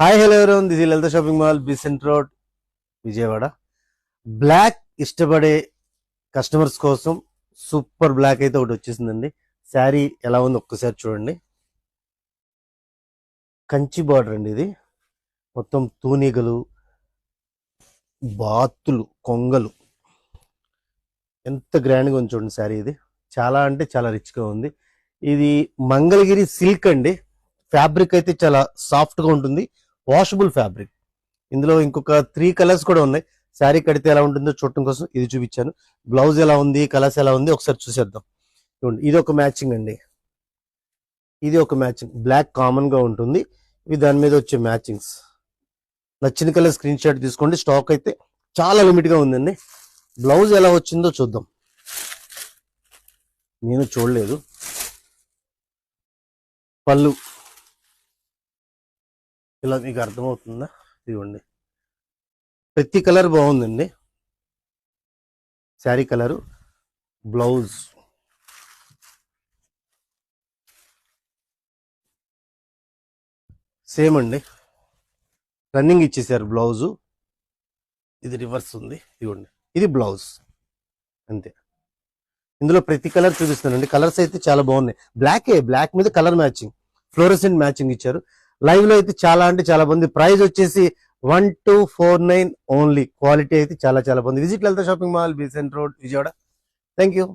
Hi hello everyone, this is Lalitha shopping mall, Besant road, Vijayawada. Black ఇష్టపడే customers కోసం super black అయితే ఒకటి వచ్చేసిందండి. శారీ ఎలా ఉంది ఒక్కసారి చూడండి. కంచి బార్డర్ అండి ఇది. మొత్తం తూనిగలు, బాతులు, కొంగలు, ఎంత గ్రాండ్గా ఉంది చూడండి. శారీ ఇది చాలా అంటే చాలా రిచ్గా ఉంది. ఇది మంగళగిరి సిల్క్ అండి. ఫ్యాబ్రిక్ అయితే చాలా సాఫ్ట్గా ఉంటుంది, వాషబుల్ ఫ్యాబ్రిక్. ఇందులో ఇంకొక 3 కలర్స్ కూడా ఉన్నాయి. శారీ కడితే ఎలా ఉంటుందో చూడటం కోసం ఇది చూపించాను. బ్లౌజ్ ఎలా ఉంది, కలర్స్ ఎలా ఉంది ఒకసారి చూసేద్దాం. చూడండి, ఇది ఒక మ్యాచింగ్ అండి. ఇది ఒక మ్యాచింగ్. బ్లాక్ కామన్ గా ఉంటుంది, ఇవి దాని మీద వచ్చే మ్యాచింగ్స్. నచ్చిన కలర్ స్క్రీన్ షాట్ తీసుకోండి. స్టాక్ అయితే చాలా లిమిట్ గా ఉందండి. బ్లౌజ్ ఎలా వచ్చిందో చూద్దాం. నేను చూడలేదు. పళ్ళు ఇలా మీకు అర్థమవుతుందా? ఇదిగోండి, ప్రతి కలర్ బాగుందండి. శారీ కలరు, బ్లౌజ్ సేమ్ అండి. రన్నింగ్ ఇచ్చేసారు బ్లౌజు. ఇది రివర్స్ ఉంది. ఇదిగోండి, ఇది బ్లౌజ్ అంతే. ఇందులో ప్రతి కలర్ చూపిస్తానండి. కలర్స్ అయితే చాలా బాగున్నాయి. బ్లాక్ మీద కలర్ మ్యాచింగ్, ఫ్లోరసెంట్ మ్యాచింగ్ ఇచ్చారు. లైవ్ లో అయితే చాలా అంటే చాలా బాగుంది. ప్రైస్ వచ్చేసి 1249 ఓన్లీ. క్వాలిటీ అయితే చాలా చాలా బాగుంది. Visit Lalitha shopping mall, Besant road, Vijayawada. Thank you.